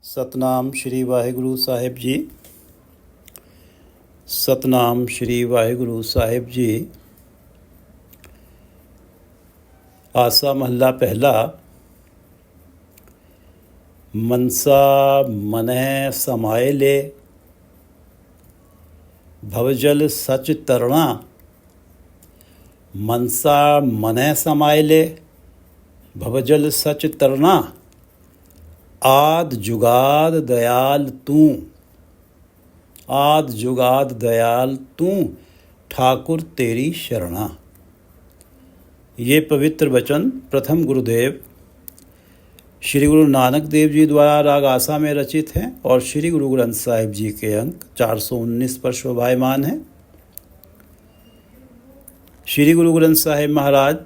ਸਤਨਾਮ ਸ਼੍ਰੀ ਵਾਹਿਗੁਰੂ ਸਾਹਿਬ ਜੀ। ਸਤਨਾਮ ਸ਼੍ਰੀ ਵਾਹਿਗੁਰੂ ਸਾਹਿਬ ਜੀ। ਆਸਾ ਮਹੱਲਾ ਪਹਿਲਾ। ਮਨਸਾ ਮਨਹਿ ਸਮਾਏ ਲੇ, ਭਵਜਲ ਸਚ ਤਰਣਾ। मनसा मनह समाए ले, भवजल सच तरना। आद जुगाद दयाल तू, आद जुगाद दयाल तू, ठाकुर तेरी शरणा। ये पवित्र वचन प्रथम गुरुदेव श्री गुरु नानक देव जी द्वारा राग आसा में रचित हैं और श्री गुरु ग्रंथ साहिब जी के अंक 419 पर शोभायमान हैं। श्री गुरु ग्रंथ साहिब महाराज,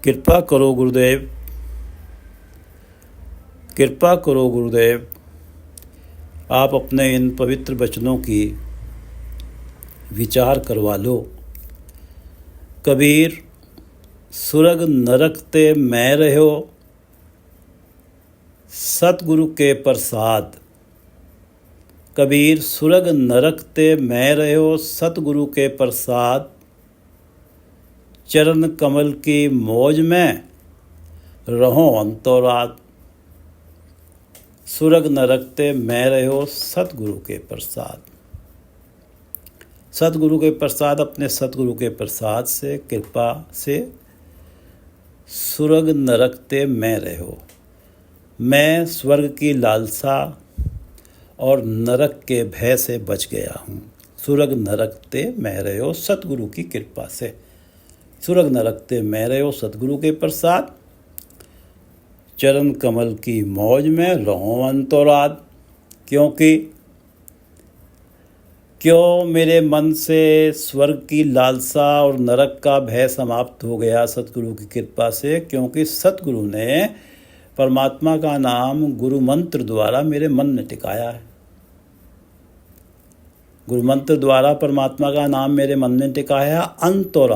कृपा करो गुरुदेव, कृपा करो गुरुदेव, आप अपने इन पवित्र वचनों की विचार करवा लो। कबीर सुरग नरक ते मैं रहो, सतगुरु के प्रसाद। कबीर सुरग नरक ते मैं रहो, सतगुरु के प्रसाद। चरण कमल की मौज में रहो अंतोरात। सुरग नरक ते मैं रहो, सतगुरु के प्रसाद। सतगुरु के प्रसाद, अपने सतगुरु के प्रसाद से, कृपा से सुरग नरक ते मैं रहो। मैं स्वर्ग की लालसा और नरक के भय से बच गया हूँ। सुरग नरक ते मैं रहो, सतगुरु की कृपा से। सुरग नरक ते मैं रहो, सतगुरु के प्रसाद। चरण कमल की मौज में रहो अंतोरात। क्यों मेरे मन से स्वर्ग की लालसा और नरक का भय समाप्त हो गया सतगुरु की कृपा से, क्योंकि सतगुरु ने परमात्मा का नाम गुरु मंत्र द्वारा मेरे मन में टिकाया है। गुरु मंत्र द्वारा परमात्मा का नाम मेरे मन में टिकाया। अंत और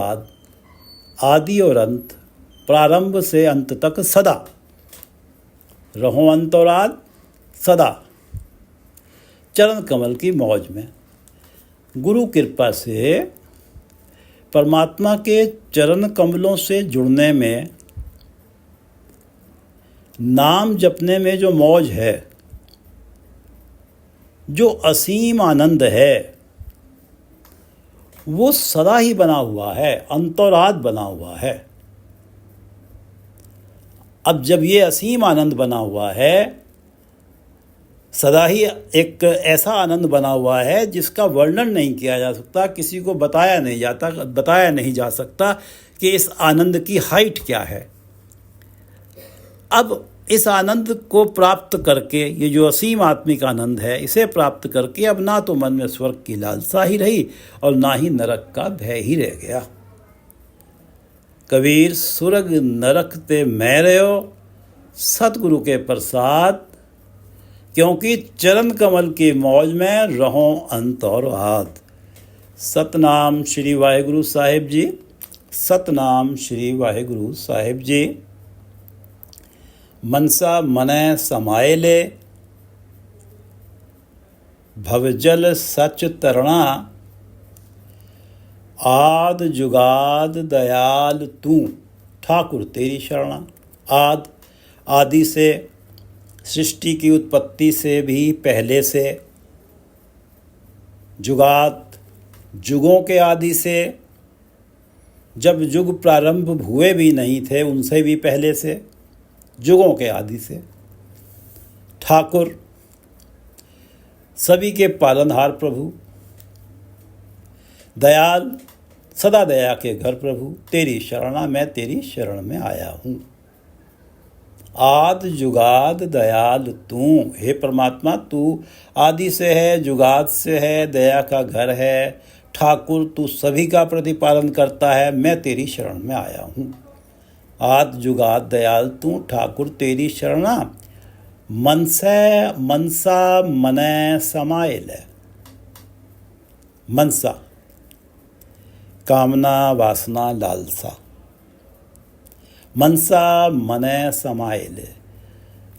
आदि और अंत, प्रारंभ से अंत तक सदा रहो अंतोराद सदा। चरण कमल की मौज में, गुरु कृपा से परमात्मा के चरण कमलों से जुड़ने में, नाम जपने में जो मौज है, जो असीम आनंद है, वो सदा ही बना हुआ है, अंतरात बना हुआ है। अब जब ये असीम आनंद बना हुआ है, सदा ही एक ऐसा आनंद बना हुआ है जिसका वर्णन नहीं किया जा सकता, किसी को बताया नहीं जा सकता कि इस आनंद की हाइट क्या है। अब इस आनंद को प्राप्त करके, ये जो असीम आत्मिक आनंद है, इसे प्राप्त करके अब ना तो मन में स्वर्ग की लालसा ही रही और ना ही नरक का भय ही रह गया। कबीर सुरग नरक ते मैं रहो, सतगुरु के प्रसाद। क्योंकि चरण कमल की मौज में रहो अंत और आद। सतनाम श्री वाहिगुरु साहिब जी। सतनाम श्री वाहिगुरु साहिब जी। मनसा मनह समाए ले, भवजल सच तरना। आद जुगाद दयाल तू, ठाकुर तेरी शरणा। आद, आदि से, सृष्टि की उत्पत्ति से भी पहले से। जुगाद, जुगों के आदि से, जब जुग प्रारंभ हुए भी नहीं थे उनसे भी पहले से, जुगों के आदि से। ठाकुर, सभी के पालनहार प्रभु। दयाल, सदा दया के घर प्रभु। तेरी शरणा, मैं तेरी शरण में आया हूँ। आद जुगाद दयाल तू, हे परमात्मा तू आदि से है, जुगाद से है, दया का घर है। ठाकुर, तू सभी का प्रतिपालन करता है, मैं तेरी शरण में आया हूँ। आद जुगाद दयाल तू, ठाकुर तेरी शरणा। मनसा मनय समाए ले। मनसा, कामना वासना लालसा। मनसा मनय समाए ले,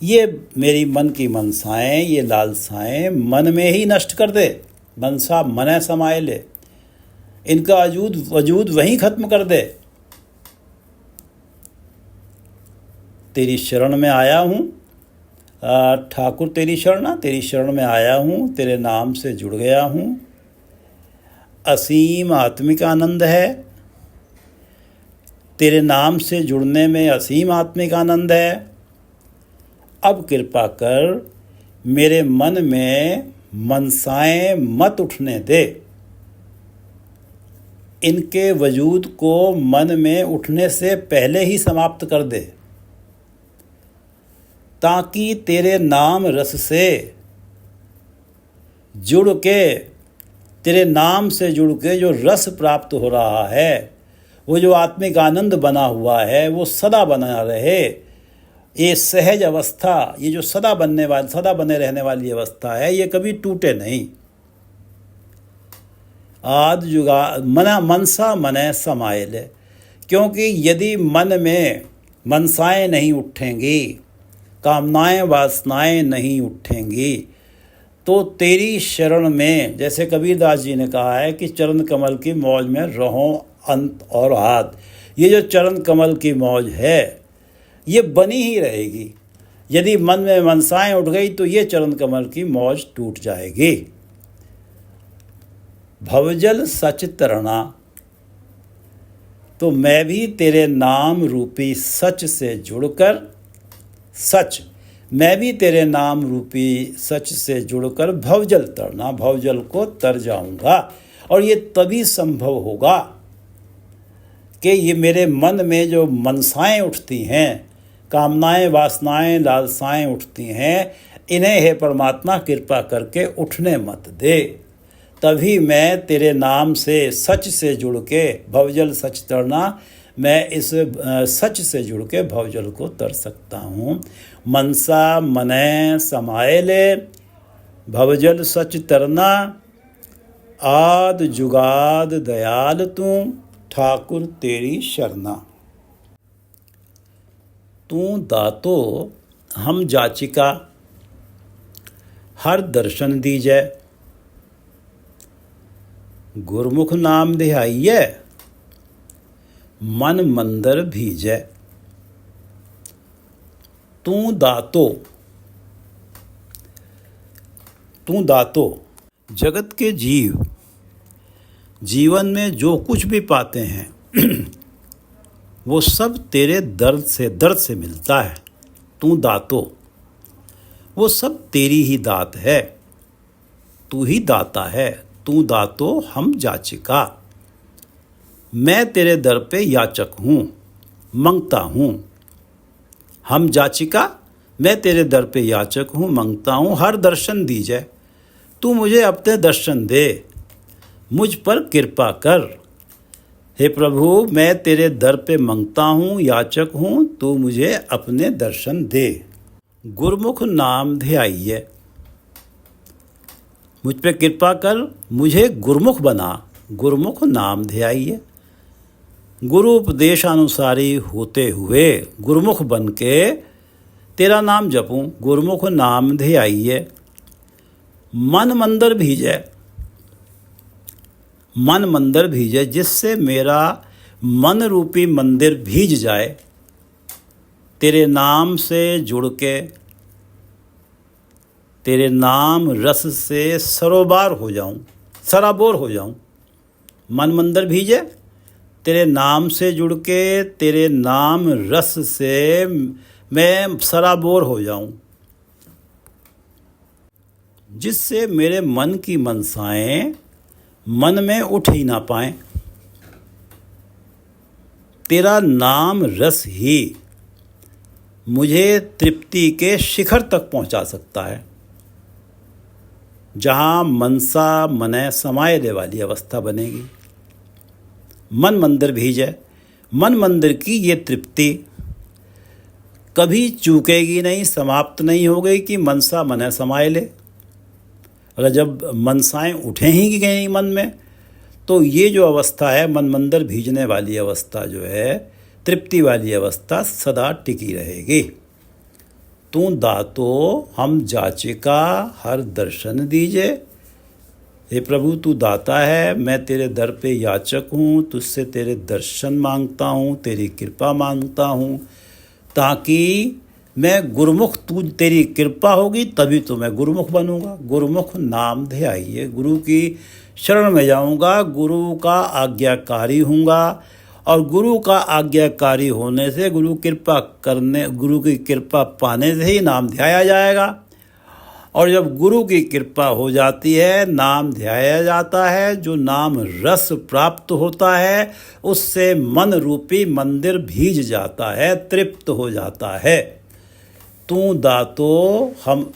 ये मेरी मन की मनसाएं, ये लालसाएं मन में ही नष्ट कर दे। मनसा मनै समाये ले, इनका वजूद वहीं खत्म कर दे। तेरी शरण में आया हूँ ठाकुर, तेरी शरण में आया हूँ, तेरे नाम से जुड़ गया हूँ। असीम आत्मिक आनंद है, तेरे नाम से जुड़ने में असीम आत्मिक आनंद है। अब कृपा कर मेरे मन में मनसाएं मत उठने दे, इनके वजूद को मन में उठने से पहले ही समाप्त कर दे, ताकि तेरे नाम रस से जुड़ के, तेरे नाम से जुड़ के जो रस प्राप्त हो रहा है, वो जो आत्मिक आनंद बना हुआ है, वो सदा बना रहे। ये सहज अवस्था, ये जो सदा बने रहने वाली अवस्था है, ये कभी टूटे नहीं। आद जुगा मनसा मनै समाये ले, क्योंकि यदि मन में मनसाएं नहीं उठेंगी, कामनाएं वासनाएं नहीं उठेंगी, तो तेरी शरण में, जैसे कबीरदास जी ने कहा है कि चरण कमल की मौज में रहो अंत और हाथ, ये जो चरण कमल की मौज है ये बनी ही रहेगी। यदि मन में मनसाएं उठ गई तो ये चरण कमल की मौज टूट जाएगी। भवजल सच तरना, तो मैं भी तेरे नाम रूपी सच से जुड़कर, मैं भी तेरे नाम रूपी सच से जुड़कर भवजल तरना, भवजल को तर जाऊंगा। और ये तभी संभव होगा कि ये मेरे मन में जो मनसाएं उठती हैं, कामनाएं वासनाएं लालसाएं उठती हैं, इन्हें हे परमात्मा कृपा करके उठने मत दे। तभी मैं तेरे नाम से सच से जुड़ के, भवजल सच तरना, मैं इस सच से जुड़ के भवजल को तर सकता हूँ। मनसा मनै समाये ले, भवजल सच तरना, आद जुगाद दयाल तू, ठाकुर तेरी शरणा। तू दातो हम जाचिका, हर दर्शन दीजै, गुरमुख नाम ध्याइयै, मन मंदिर भीजै। तू दातो, जगत के जीव जीवन में जो कुछ भी पाते हैं वो सब तेरे दर्द से मिलता है। तू दातो, वो सब तेरी ही दात है, तू ही दाता है। तू दातो हम जाचिका, मैं तेरे दर पे याचक हूँ, मंगता हूँ। हम जाचिका, मैं तेरे दर पे याचक हूँ, मंगता हूँ। हर दर्शन दीजिए, तू मुझे अपने दर्शन दे, मुझ पर कृपा कर। हे प्रभु, मैं तेरे दर पे मंगता हूँ, याचक हूँ, तू मुझे अपने दर्शन दे। गुरमुख नाम ध्याइये, मुझ पे कृपा कर, मुझे गुरमुख बना। गुरमुख नाम ध्याइये, गुरु उपदेशानुसारी होते हुए गुरमुख बन के तेरा नाम जपूं। गुरमुख नाम ध्याइये, मन मंदिर भीजै, मन मंदिर भीजै, जिससे मेरा मन रूपी मंदिर भीज जाए। तेरे नाम से जुड़ के, तेरे नाम रस से सरोबार हो जाऊं, सराबोर हो जाऊं। मन मंदिर भीजे, तेरे नाम से जुड़ के, तेरे नाम रस से मैं सराबोर हो जाऊं, जिससे मेरे मन की मनसाएं मन में उठ ही ना पाएं। तेरा नाम रस ही मुझे तृप्ति के शिखर तक पहुंचा सकता है, जहाँ मनसा मनै समाये ले वाली अवस्था बनेगी। मन मंदिर भीजै, मन मंदिर की ये तृप्ति कभी चूकेगी नहीं, समाप्त नहीं हो गई कि मनसा मनै समाये ले। अगर जब मनसाएं उठें ही गई मन में, तो ये जो अवस्था है मन मंदिर भीजने वाली अवस्था जो है, तृप्ति वाली अवस्था सदा टिकी रहेगी। तू दातो हम जाचिका हर दर्शन दीजे। हे प्रभु तू दाता है, मैं तेरे दर पे याचक हूँ, तुझसे तेरे दर्शन मांगता हूँ, तेरी कृपा मांगता हूँ, ताकि मैं गुरुमुख, तू तेरी कृपा होगी तभी तो मैं गुरुमुख बनूंगा। गुरुमुख नाम ध्याइए, गुरु की शरण में जाऊंगा, गुरु का आज्ञाकारी हूँगा, और गुरु का आज्ञाकारी होने से गुरु की कृपा पाने से ही नाम ध्याया जाएगा। और जब गुरु की कृपा हो जाती है, नाम ध्याया जाता है, जो नाम रस प्राप्त होता है उससे मन रूपी मंदिर भीज जाता है, तृप्त हो जाता है। तू दातो हम,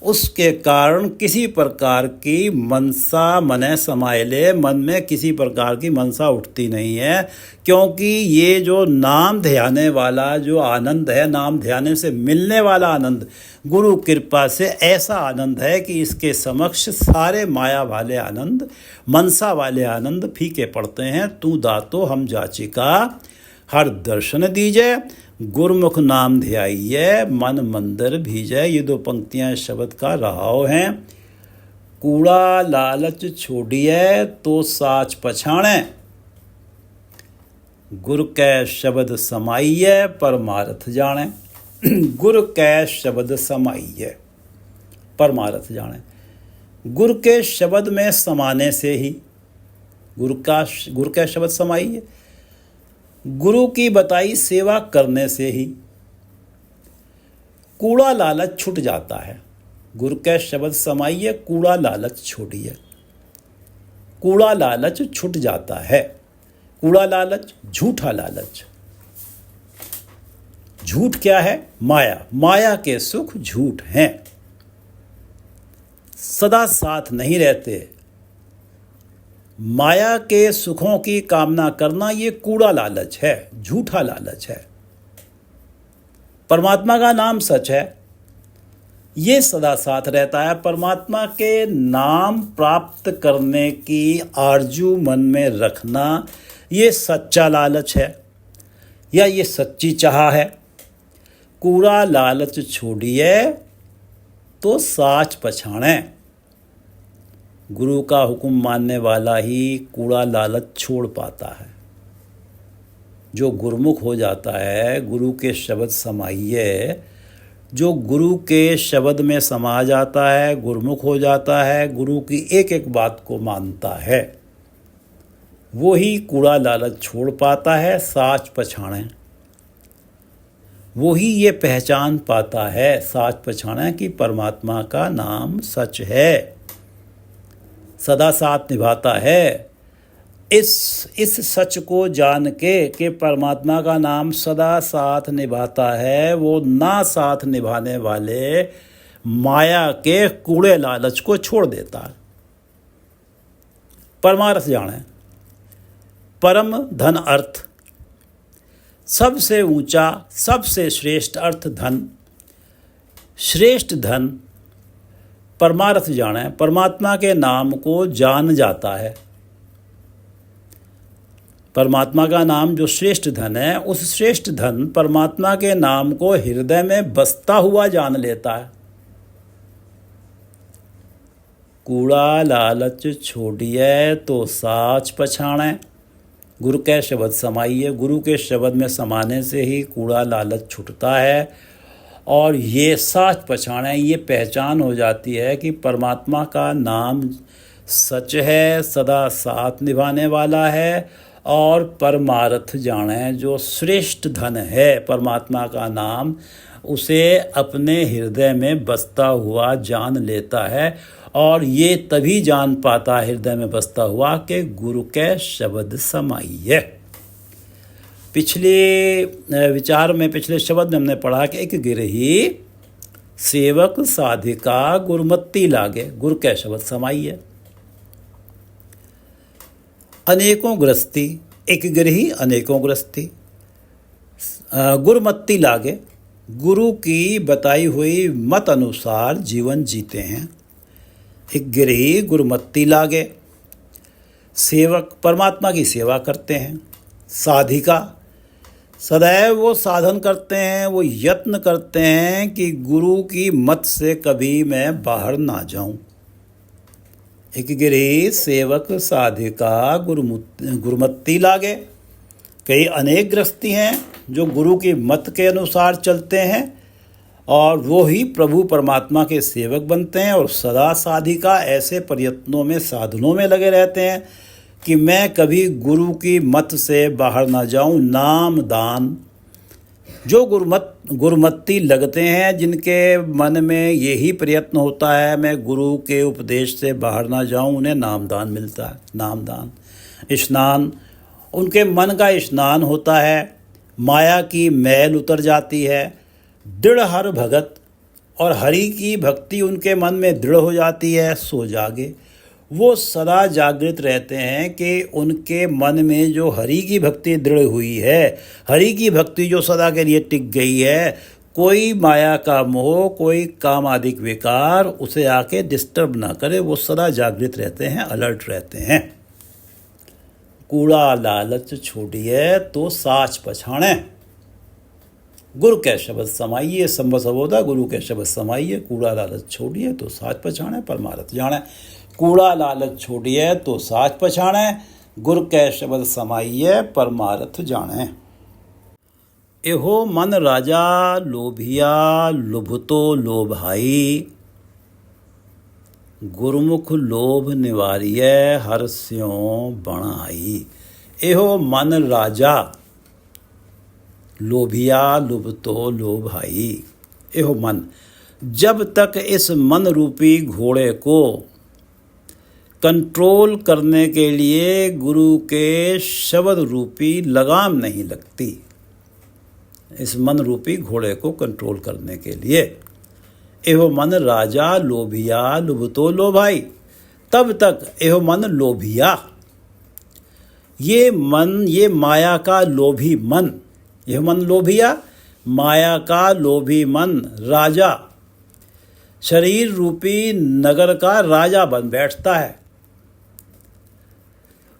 उसके कारण किसी प्रकार की मनसा मने समाइले, मन में किसी प्रकार की मनसा उठती नहीं है, क्योंकि ये जो नाम ध्याने वाला जो आनंद है, नाम ध्याने से मिलने वाला आनंद गुरु कृपा से ऐसा आनंद है कि इसके समक्ष सारे माया वाले आनंद, मनसा वाले आनंद फीके पड़ते हैं। तू दातो हम जाचिका हर दर्शन दीजे, गुरुमुख नाम ध्याइए मन मंदिर भीजे। ये दो पंक्तियां शब्द का रहाव हैं। कूड़ा लालच छोड़िए तो साच पछाणे, गुर कै शब्द समाइए परमार्थ जाने। गुर कै शब्द समाइए परमार्थ जाने। गुर के शब्द में समाने से ही, गुर कै शब्द समाइए, गुरु की बताई सेवा करने से ही कूड़ा लालच छूट जाता है। गुरु के शब्द समाइए, कूड़ा लालच छोड़िए। कूड़ा लालच छूट जाता है। कूड़ा लालच, झूठा लालच। झूठ क्या है? माया। माया के सुख झूठ हैं, सदा साथ नहीं रहते। माया के सुखों की कामना करना ये कूड़ा लालच है, झूठा लालच है। परमात्मा का नाम सच है, ये सदा साथ रहता है। परमात्मा के नाम प्राप्त करने की आरजू मन में रखना ये सच्चा लालच है, या ये सच्ची चाह है। कूड़ा लालच छोड़िए तो साच पछाणे। गुरु का हुक्म मानने वाला ही कूड़ा लालच छोड़ पाता है। जो गुरुमुख हो जाता है, गुरु के शब्द समाइए, जो गुरु के शब्द में समा जाता है, गुरुमुख हो जाता है, गुरु की एक एक बात को मानता है, वो ही कूड़ा लालच छोड़ पाता है, साच पछाणे। वो ही ये पहचान पाता है, साच पछाणे, कि परमात्मा का नाम सच है, सदा साथ निभाता है। इस सच को जान के कि परमात्मा का नाम सदा साथ निभाता है, वो ना साथ निभाने वाले माया के कूड़े लालच को छोड़ देता है। परमार्थ जाने। परम धन अर्थ, सबसे ऊंचा सबसे श्रेष्ठ अर्थ धन, श्रेष्ठ धन परमार्थ जाने। परमात्मा के नाम को जान जाता है। परमात्मा का नाम जो श्रेष्ठ धन है, उस श्रेष्ठ धन परमात्मा के नाम को हृदय में बसता हुआ जान लेता है। कूड़ा लालच छोड़िए तो साच पछाणे, गुरु के शब्द समाइए। गुरु के शब्द में समाने से ही कूड़ा लालच छूटता है, और ये साच पछाणे, ये पहचान हो जाती है कि परमात्मा का नाम सच है, सदा साथ निभाने वाला है। और परमार्थ जाने, जो श्रेष्ठ धन है परमात्मा का नाम, उसे अपने हृदय में बसता हुआ जान लेता है। और ये तभी जान पाता है हृदय में बसता हुआ कि गुरु के शब्द समाइए। पिछले विचार में, पिछले शब्द में हमने पढ़ा कि एक गिरही सेवक साधिका गुरमत्ती लागे, गुरु के शब्द समाइए। अनेकों गृहस्थी, एक गिरही अनेकों गृहस्थी, गुरमत्ती लागे, गुरु की बताई हुई मत अनुसार जीवन जीते हैं। एक गिरही गुरमत्ती लागे, सेवक परमात्मा की सेवा करते हैं। साधिका, सदैव वो साधन करते हैं, वो यत्न करते हैं कि गुरु की मत से कभी मैं बाहर ना जाऊं। एक गिरी सेवक साधिका गुरुमत्ती लागे। कई अनेक गृहस्थी हैं जो गुरु की मत के अनुसार चलते हैं और वो ही प्रभु परमात्मा के सेवक बनते हैं और सदा साधिका ऐसे प्रयत्नों में, साधनों में लगे रहते हैं कि मैं कभी गुरु की मत से बाहर ना जाऊं। नाम दान, जो गुरुमत्ती लगते हैं, जिनके मन में यही प्रयत्न होता है मैं गुरु के उपदेश से बाहर ना जाऊं, उन्हें नामदान मिलता है। नामदान, स्नान, उनके मन का स्नान होता है, माया की मैल उतर जाती है, दृढ़ हर भगत, और हरि की भक्ति उनके मन में दृढ़ हो जाती है। सो जागे, वो सदा जागृत रहते हैं कि उनके मन में जो हरि की भक्ति दृढ़ हुई है, हरि की भक्ति जो सदा के लिए टिक गई है, कोई माया का मोह, कोई कामादिक विकार उसे आके डिस्टर्ब ना करे। वो सदा जागृत रहते हैं, अलर्ट रहते हैं। कूड़ा लालच छोड़िए तो साच पछाणे, गुरु के शब्द समाइए। संबसबोधा गुरु के शब्द समाइए। कूड़ा लालच छोड़िए तो साच पछाणे, परमारथ जाने। कूड़ा लालच छोड़िए तो साच पछाणे, गुरु के शब्द समाइए, परमारथ जाने। एहो मन राजा लोभिया लुभतो लोभाई, गुरुमुख लोभ निवारिय हर स्यों बण आई। एहो मन राजा लोभिया लुभतो लोभाई। एहो मन, जब तक इस मन रूपी घोड़े को कंट्रोल करने के लिए गुरु के शब्द रूपी लगाम नहीं लगती, इस मन रूपी घोड़े को कंट्रोल करने के लिए, एहो मन राजा लोभिया लुभतो लोभाई, तब तक एहो मन लोभिया, ये मन, ये माया का लोभी मन, यह मन लोभिया, माया का लोभी मन राजा, शरीर रूपी नगर का राजा बन बैठता है।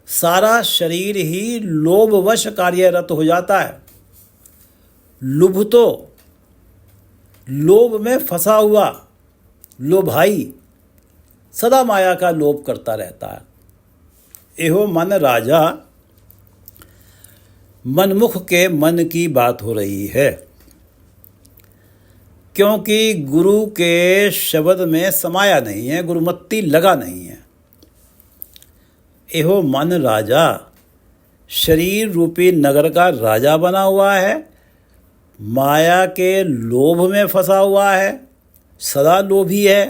सारा शरीर ही लोभवश कार्यरत हो जाता है। लुभ तो लोभ में फंसा हुआ लोभाई सदा माया का लोभ करता रहता है। एहो मन राजा, मनमुख के मन की बात हो रही है, क्योंकि गुरु के शब्द में समाया नहीं है, गुरुमत्ती लगा नहीं है। एहो मन राजा, शरीर रूपी नगर का राजा बना हुआ है, माया के लोभ में फंसा हुआ है, सदा लोभी है,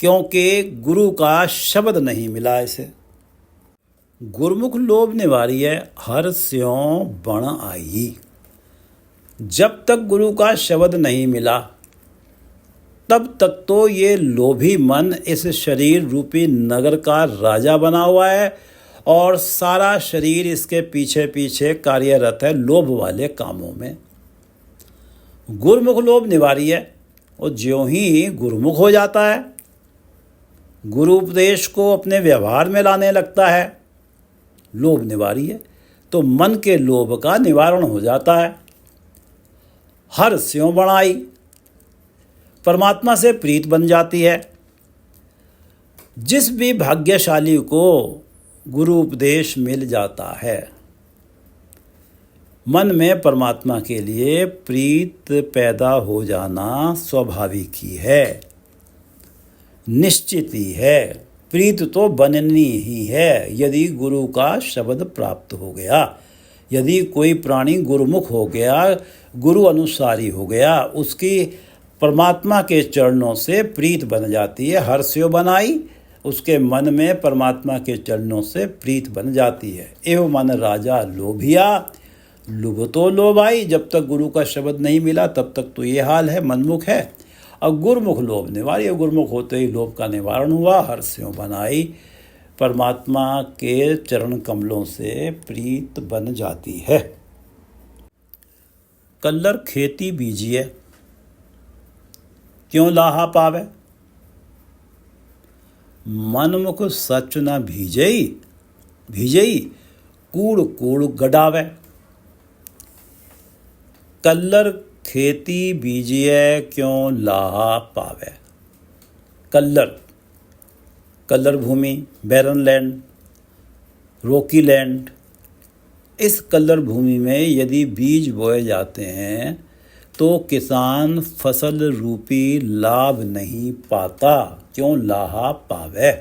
क्योंकि गुरु का शब्द नहीं मिला इसे। गुरुमुख लोभ निवारी है हर स्यों बण आई। जब तक गुरु का शब्द नहीं मिला तब तक तो ये लोभी मन इस शरीर रूपी नगर का राजा बना हुआ है और सारा शरीर इसके पीछे पीछे कार्यरत है लोभ वाले कामों में। गुरुमुख लोभ निवारी है, और ज्यों ही गुरुमुख हो जाता है, गुरु उपदेश को अपने व्यवहार में लाने लगता है, लोभ निवारी है, तो मन के लोभ का निवारण हो जाता है। हर स्यों बढ़ाई, परमात्मा से प्रीत बन जाती है। जिस भी भाग्यशाली को गुरु उपदेश मिल जाता है, मन में परमात्मा के लिए प्रीत पैदा हो जाना स्वाभाविक ही है, निश्चित ही है। प्रीत तो बननी ही है यदि गुरु का शब्द प्राप्त हो गया। यदि कोई प्राणी गुरुमुख हो गया, गुरु अनुसारी हो गया, उसकी परमात्मा के चरणों से प्रीत बन जाती है। हर्ष्यो बनाई, उसके मन में परमात्मा के चरणों से प्रीत बन जाती है। एहो मन राजा लोभिया लुभतो लोभाई। जब तक गुरु का शब्द नहीं मिला तब तक तो ये हाल है, मनमुख है। अब गुरुमुख लोभ निवारी, गुरुमुख होते ही लोभ का निवारण हुआ। हर्ष्यों बनाई, परमात्मा के चरण कमलों से प्रीत बन जाती है। कल्लर खेती बीजिए क्यों लाहा पावे, मनमुख सच न भीजई, भीजई कूड़ कूड़ गडावे। कल्लर खेती बीजिए क्यों लाहा पावे। कल्लर भूमि, बैरन लैंड, रोकी लैंड, इस कल्लर भूमि में यदि बीज बोए जाते हैं तो किसान फसल रूपी लाभ नहीं पाता। क्यों लाहा पावे।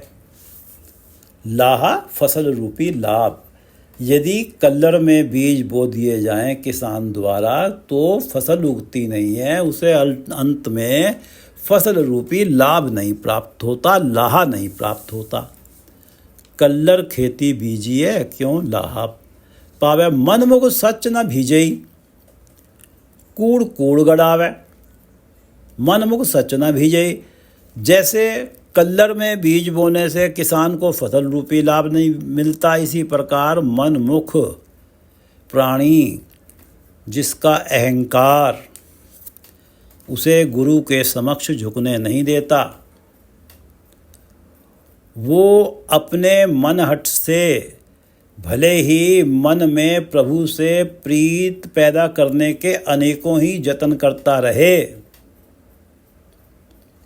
लाहा फसल रूपी लाभ। यदि कल्लर में बीज बो दिए जाएं किसान द्वारा तो फसल उगती नहीं है, उसे अंत में फसल रूपी लाभ नहीं प्राप्त होता, लाहा नहीं प्राप्त होता। कल्लर खेती बीजिए क्यों लाहा पावे। मन मुख सच न भीजई, कूड़ कूड़ गड़ावे। मन मुख सच न भीजई। जैसे कल्लर में बीज बोने से किसान को फसल रूपी लाभ नहीं मिलता, इसी प्रकार मन मुख प्राणी जिसका अहंकार उसे गुरु के समक्ष झुकने नहीं देता, वो अपने मन हट से भले ही मन में प्रभु से प्रीत पैदा करने के अनेकों ही जतन करता रहे,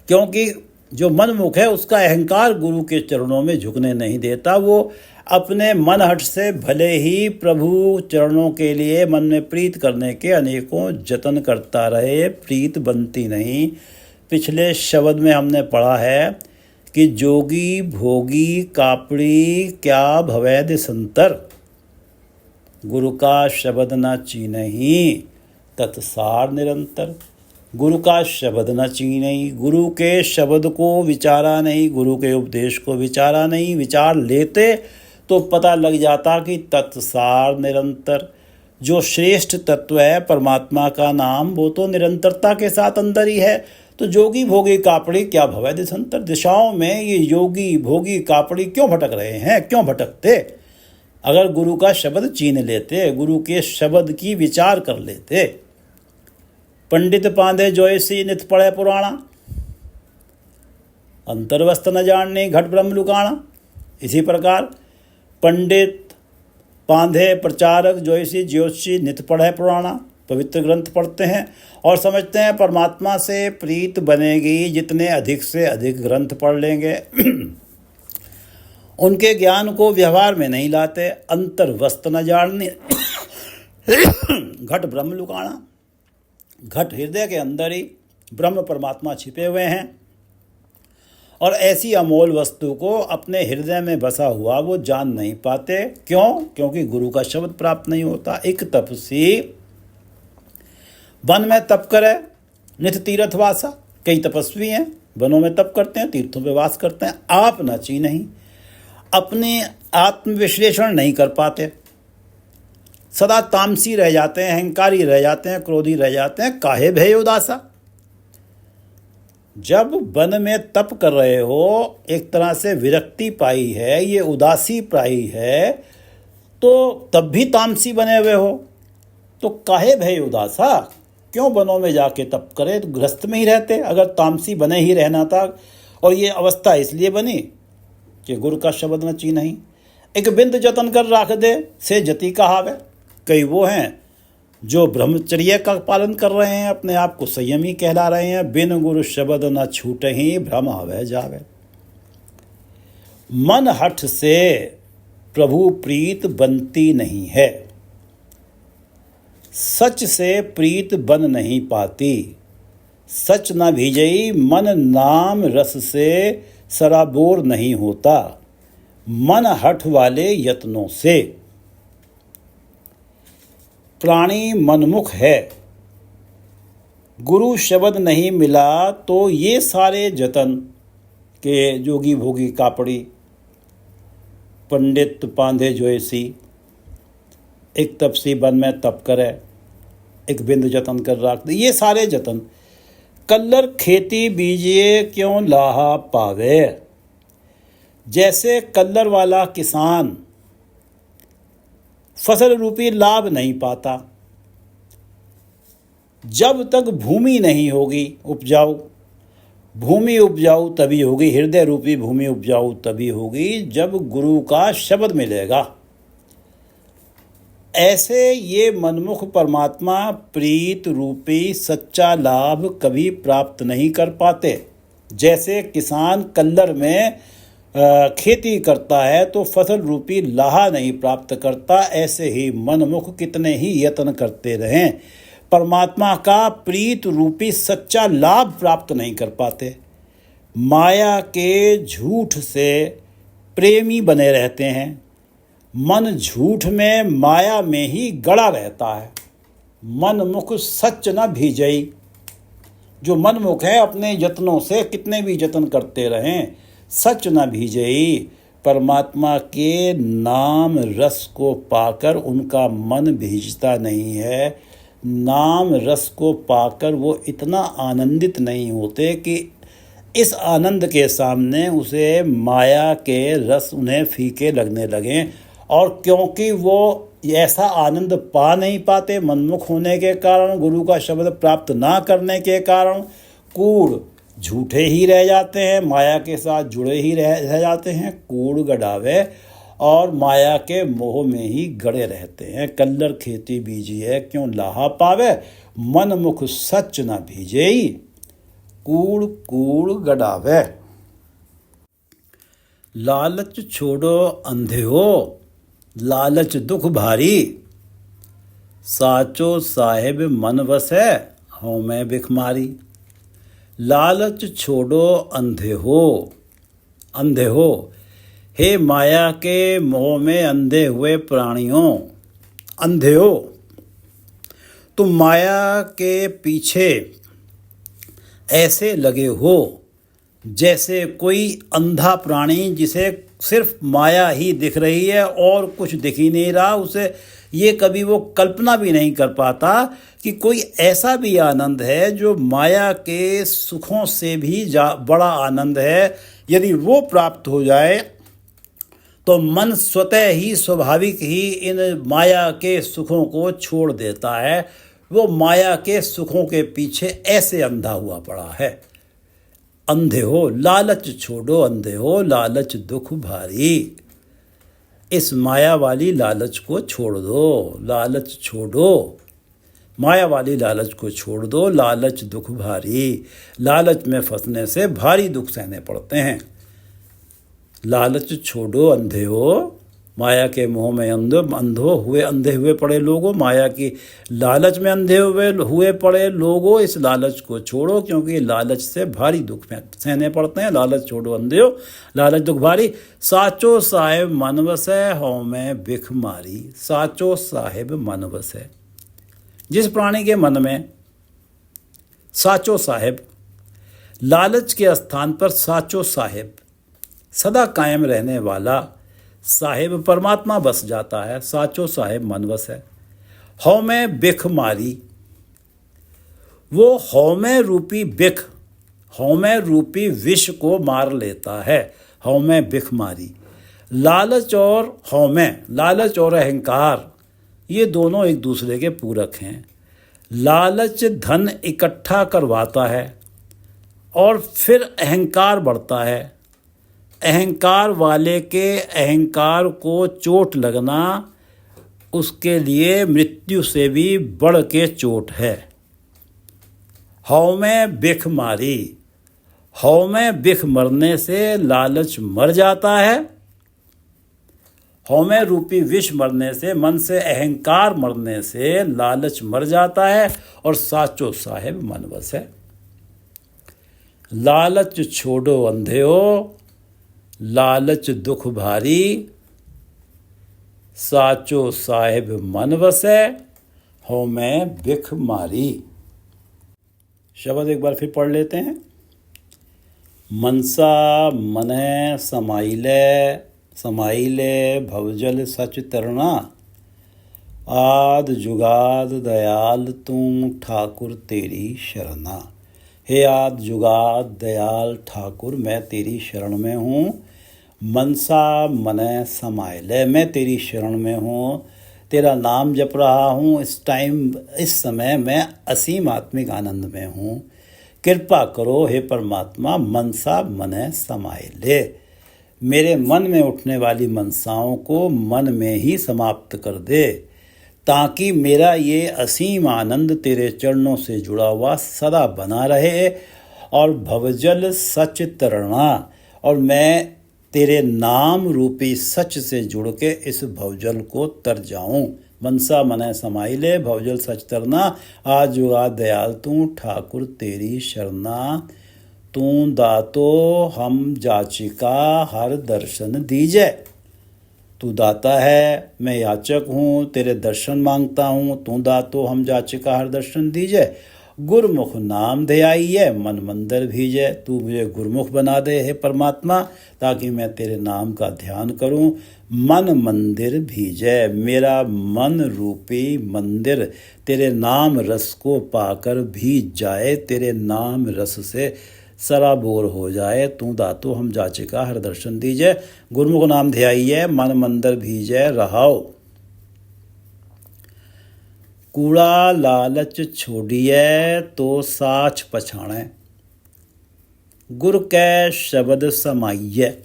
क्योंकि जो मनमुख है उसका अहंकार गुरु के चरणों में झुकने नहीं देता। वो अपने मन हट से भले ही प्रभु चरणों के लिए मन में प्रीत करने के अनेकों जतन करता रहे, प्रीत बनती नहीं। पिछले शब्द में हमने पढ़ा है कि जोगी भोगी कापड़ी क्या भवैद संतर, गुरु का शब्द न चीनहि तत्सार निरंतर। गुरु का शब्द न चीनहि, गुरु के शब्द को विचारा नहीं, गुरु के उपदेश को विचारा नहीं। विचार लेते तो पता लग जाता कि तत्सार निरंतर, जो श्रेष्ठ तत्व है परमात्मा का नाम, वो तो निरंतरता के साथ अंदर ही है। तो जोगी भोगी कापड़ी क्या भवै दिशंतर, दिशाओं में ये योगी भोगी कापड़ी क्यों भटक रहे हैं, क्यों भटकते। अगर गुरु का शब्द चीन लेते, गुरु के शब्द की विचार कर लेते। पंडित पांधे जोयसी नित पढ़े पुराणा, अंतर्वस्त न जानने घट ब्रह्म लुकाना। इसी प्रकार पंडित पांधे प्रचारक जोयसी ज्योतिषी नित पढ़े पुराणा, पवित्र ग्रंथ पढ़ते हैं और समझते हैं परमात्मा से प्रीत बनेगी जितने अधिक से अधिक ग्रंथ पढ़ लेंगे। उनके ज्ञान को व्यवहार में नहीं लाते। अंतर्वस्त न जानने घट ब्रह्म लुकाना, घट हृदय के अंदर ही ब्रह्म परमात्मा छिपे हुए हैं और ऐसी अमोल वस्तु को अपने हृदय में बसा हुआ वो जान नहीं पाते। क्यों? क्योंकि गुरु का शब्द प्राप्त नहीं होता। एक तपस्वी वन में तप करे नित तीर्थ वासा, कई तपस्वी हैं वनों में तप करते हैं, तीर्थों में वास करते हैं। आप न नहीं, अपने आत्मविश्लेषण नहीं कर पाते, सदा तामसी रह जाते हैं, अहंकारी रह जाते हैं, क्रोधी रह जाते हैं। काहे भय उदासा। जब वन में तप कर रहे हो, एक तरह से विरक्ति पाई है, ये उदासी पाई है, तो तब भी तामसी बने हुए हो, तो काहे भय उदासा। क्यों वनों में जाके तप करे, तो गृहस्थ में ही रहते अगर तामसी बने ही रहना था। और ये अवस्था इसलिए बनी कि गुरु का शब्द न चीनहि। एक बिंद जतन कर राख दे से जति कहावे। कई वो हैं जो ब्रह्मचर्य का पालन कर रहे हैं, अपने आप को संयमी कहला रहे हैं। बिन गुरु शब्द न छूटहि भ्रम आवे जावे। मन हठ से प्रभु प्रीत बनती नहीं है, सच से प्रीत बन नहीं पाती। सच न भीजई मन नाम रस से सराबोर नहीं होता, मन हठ वाले यत्नों से। प्राणी मनमुख है, गुरु शब्द नहीं मिला तो ये सारे जतन के जोगी भोगी कापड़ी, पंडित पांधे जोयसी, एक तपसी वन में तप करे, एक बिंद जतन कर रख दे, ये सारे जतन। कल्लर खेती बीजिए क्यों लाहा पावे। जैसे कल्लर वाला किसान फसल रूपी लाभ नहीं पाता, जब तक भूमि नहीं होगी उपजाऊ। भूमि उपजाऊ तभी होगी, हृदय रूपी भूमि उपजाऊ तभी होगी जब गुरु का शब्द मिलेगा। ऐसे ये मनमुख परमात्मा प्रीत रूपी सच्चा लाभ कभी प्राप्त नहीं कर पाते। जैसे किसान कल्लर में खेती करता है तो फसल रूपी लाहा नहीं प्राप्त करता, ऐसे ही मनमुख कितने ही यत्न करते रहें, परमात्मा का प्रीत रूपी सच्चा लाभ प्राप्त नहीं कर पाते। माया के झूठ से प्रेमी बने रहते हैं। मन झूठ में माया में ही गड़ा रहता है। मनमुख सच न भीजई। जो मनमुख है अपने यत्नों से कितने भी यत्न करते रहें, सच न भीजई। परमात्मा के नाम रस को पाकर उनका मन भीजता नहीं है। नाम रस को पाकर वो इतना आनंदित नहीं होते कि इस आनंद के सामने उसे माया के रस उन्हें फीके लगने लगें। और क्योंकि वो ऐसा आनंद पा नहीं पाते मनमुख होने के कारण, गुरु का शब्द प्राप्त ना करने के कारण, कूड़ झूठे ही रह जाते हैं, माया के साथ जुड़े ही रह जाते हैं। कूड़ गड़ावे और माया के मोह में ही गड़े रहते हैं। कल्लर खेती बीजी है क्यों लाहा पावे, मनमुख सच न भीजेई। कूड़ कूड़ गड़ावे। लालच छोड़ो अंधे हो, लालच दुख भारी। साचो साहेब मन वसै, हूँ मैं भिखमारी। लालच छोड़ो अंधे हो, अंधे हो। हे माया के मोह में अंधे हुए प्राणियों, अंधे हो। तुम माया के पीछे ऐसे लगे हो जैसे कोई अंधा प्राणी जिसे सिर्फ माया ही दिख रही है और कुछ दिख ही नहीं रहा। उसे ये कभी वो कल्पना भी नहीं कर पाता कि कोई ऐसा भी आनंद है जो माया के सुखों से भी बड़ा आनंद है। यदि वो प्राप्त हो जाए तो मन स्वतः ही स्वाभाविक ही इन माया के सुखों को छोड़ देता है। वो माया के सुखों के पीछे ऐसे अंधा हुआ पड़ा है। अंधे हो, लालच छोड़ो अंधे हो, लालच दुख भारी। इस माया वाली लालच को छोड़ दो, लालच छोड़ो, माया वाली लालच को छोड़ दो। लालच दुख भारी। लालच में फंसने से भारी दुख सहने पड़ते हैं। लालच छोड़ो अंधे हो, माया के मोह में अंधे हुए पड़े लोगों, माया की लालच में अंधे हुए पड़े लोगों, इस लालच को छोड़ो क्योंकि लालच से भारी दुख सहने पड़ते हैं। लालच छोड़ो अंधे हो, लालच दुख भारी। साचो साहेब मन वसै, हूँ मैं भिखमारी। साचो साहेब मन वसै। जिस प्राणी के मन में साचो साहेब, लालच के स्थान पर साचो साहेब, सदा कायम रहने वाला साहेब परमात्मा बस जाता है। साचो साहेब मन वस है। हौ में बिख मारी। वो हौ में रूपी बिख, हौ में रूपी विष को मार लेता है। हौ में बिख मारी। लालच और हौ में, लालच और अहंकार, ये दोनों एक दूसरे के पूरक हैं। लालच धन इकट्ठा करवाता है और फिर अहंकार बढ़ता है। अहंकार वाले के अहंकार को चोट लगना उसके लिए मृत्यु से भी बढ़ के चोट है। हौ में बिख मारी। हौ में बिख मरने से लालच मर जाता है। हौ में रूपी विष मरने से, मन से अहंकार मरने से लालच मर जाता है और साचो साहेब मन वस है। लालच छोड़ो अंधे हो, लालच दुख भारी। साचो साहेब मन वसै, हौ में बिख मारी। शब्द एक बार फिर पढ़ लेते हैं। मनसा मनै समाइले भवजल सच तरना। आद जुगाद दयाल तुम ठाकुर तेरी शरणा। हे आद जुगाद दयाल ठाकुर, मैं तेरी शरण में हूँ। मनसा मनै समाइले, मैं तेरी शरण में हूँ, तेरा नाम जप रहा हूँ। इस समय मैं असीम आत्मिक आनंद में हूँ। कृपा करो हे परमात्मा, मनसा मनै समाइले, मेरे मन में उठने वाली मनसाओं को मन में ही समाप्त कर दे। ताकि मेरा ये असीम आनंद तेरे चरणों से जुड़ा हुआ सदा बना रहे और भवजल सच तरना, और मैं तेरे नाम रूपी सच से जुड़ के इस भवजल को तर जाऊं। मनसा मनै समाइले भवजल सच तरना, आज जुगा दयाल तू ठाकुर तेरी शरणा। तू दातो हम जाचिका हर दर्शन दीजे। तू दाता है, मैं याचक हूँ, तेरे दर्शन मांगता हूँ। तू दातो हम जाचिका हर दर्शन दीजे। गुरमुख नाम ध्याइये मन मंदिर भीजे। तू मुझे गुरमुख बना दे हे परमात्मा, ताकि मैं तेरे नाम का ध्यान करूं। मन मंदिर भीजे, मेरा मन रूपी मंदिर तेरे नाम रस को पाकर भीज जाए, तेरे नाम रस से सराबोर हो जाए। तू दातो हम जाचिका हर दर्शन दीजे। गुरमुख नाम ध्याइये मन मंदिर भीजे रहाओ। कूड़ा लालच छोड़िए तो साच पछाणे, गुरु के शब्द समाइए।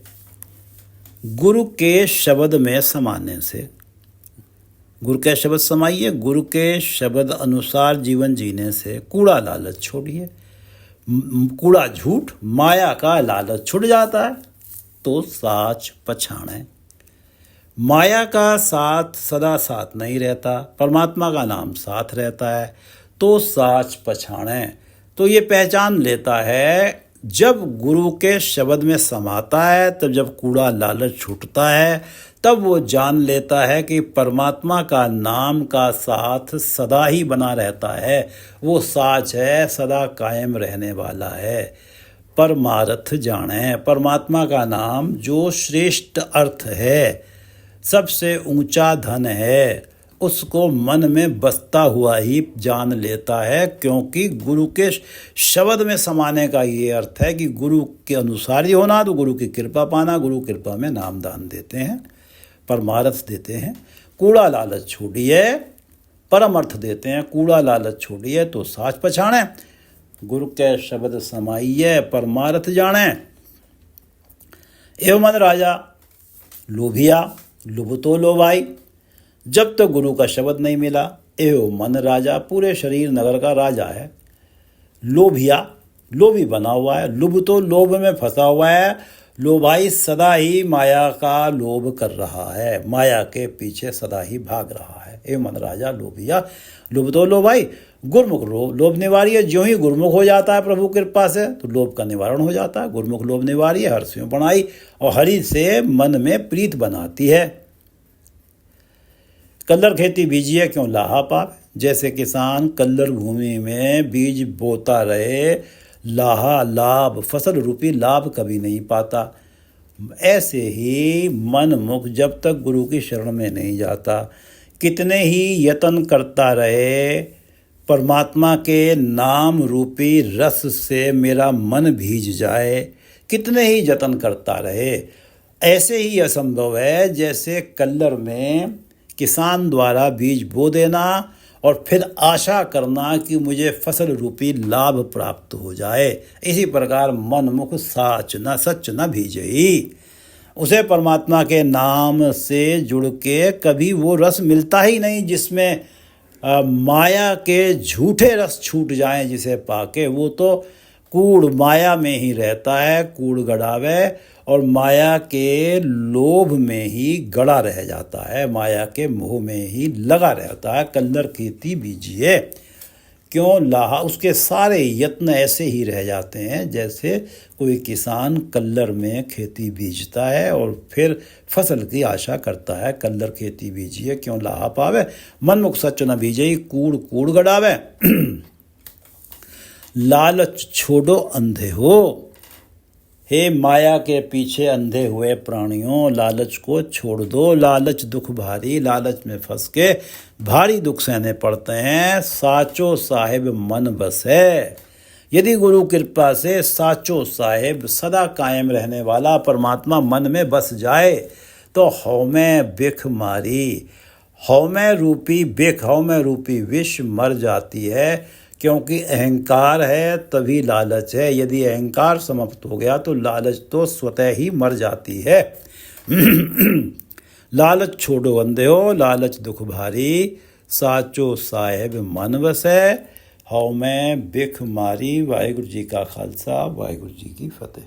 गुरु के शब्द में समाने से, गुरु के शब्द समाइए, गुरु के शब्द अनुसार जीवन जीने से कूड़ा लालच छोड़िए। कूड़ा झूठ माया का लालच छुट जाता है तो साच पछाणे। माया का साथ सदा साथ नहीं रहता, परमात्मा का नाम साथ रहता है तो साच पछाणे। तो ये पहचान लेता है जब गुरु के शब्द में समाता है, तब जब कूड़ा लालच छूटता है, तब वो जान लेता है कि परमात्मा का नाम का साथ सदा ही बना रहता है। वो साच है, सदा कायम रहने वाला है। परमार्थ जाने, परमात्मा का नाम जो श्रेष्ठ अर्थ है, सबसे ऊंचा धन है, उसको मन में बसता हुआ ही जान लेता है। क्योंकि गुरु के शब्द में समाने का ये अर्थ है कि गुरु के अनुसार ही होना, तो गुरु की कृपा पाना। गुरु कृपा में नाम दान देते हैं, परमार्थ देते हैं। कूड़ा लालच छोड़िए, परम अर्थ देते हैं। कूड़ा लालच छोड़िए तो साच पछाणे, गुरु के शब्द समाइए परमार्थ जाने। एवं मन राजा लोभिया लुभतो लोभाई, जब तक गुरु का शब्द नहीं मिला। एवं मन राजा पूरे शरीर नगर का राजा है। लोभिया लोभी बना हुआ है, लुभतो लोभ में फंसा हुआ है। लोभाई सदा ही माया का लोभ कर रहा है, माया के पीछे सदा ही भाग रहा है। एवं मन राजा लोभिया लुभतो लोभाई, गुरमुख लोभ निवारी है। ज्यों ही गुरमुख हो जाता है प्रभु कृपा से, तो लोभ का निवारण हो जाता है। गुरमुख लोभ निवारी है, हर्षियों बनाई, और हरि से मन में प्रीत बनाती है। कल्लर खेती बीजिए क्यों लाहा पाप, जैसे किसान कल्लर भूमि में बीज बोता रहे, लाहा लाभ फसल रूपी लाभ कभी नहीं पाता। ऐसे ही मन मुख जब तक गुरु की शरण में नहीं जाता, कितने ही यत्न करता रहे, परमात्मा के नाम रूपी रस से मेरा मन भीज जाए, कितने ही यत्न करता रहे, ऐसे ही असंभव है जैसे कल्लर में किसान द्वारा बीज बो देना और फिर आशा करना कि मुझे फसल रूपी लाभ प्राप्त हो जाए। इसी प्रकार मन मुख साच न सच न भीजई, उसे परमात्मा के नाम से जुड़ के कभी वो रस मिलता ही नहीं जिसमें माया के झूठे रस छूट जाएं। जिसे पाके वो तो कूड़ माया में ही रहता है, कूड़ गड़ावे, और माया के लोभ में ही गड़ा रह जाता है, माया के मोह में ही लगा रहता है। कल्लर खेती बीजिए क्यों लाहा, उसके सारे यत्न ऐसे ही रह जाते हैं जैसे कोई किसान कल्लर में खेती बीजता है और फिर फसल की आशा करता है। कल्लर खेती बीजिए क्यों लाहा पावे, मनमुख सच न बीजई कूड़ कूड़ गड़ावे। लालच छोड़ो अंधे हो, हे माया के पीछे अंधे हुए प्राणियों, लालच को छोड़ दो। लालच दुख भारी, लालच में फंस के भारी दुख सहने पड़ते हैं। साचो साहिब मन बस है, यदि गुरु कृपा से साचो साहिब सदा कायम रहने वाला परमात्मा मन में बस जाए तो हौमे बिख मारी, हौमे रूपी बिख, हौमे रूपी विष मर जाती है। क्योंकि अहंकार है तभी लालच है, यदि अहंकार समाप्त हो गया तो लालच तो स्वतः ही मर जाती है। लालच छोड़ो अंधे हो, लालच दुख भारी, साचो साहेब मन वसै, हौ मैं बिख मारी। वाहिगुरू जी का खालसा, वाहिगुरू जी की फतेह।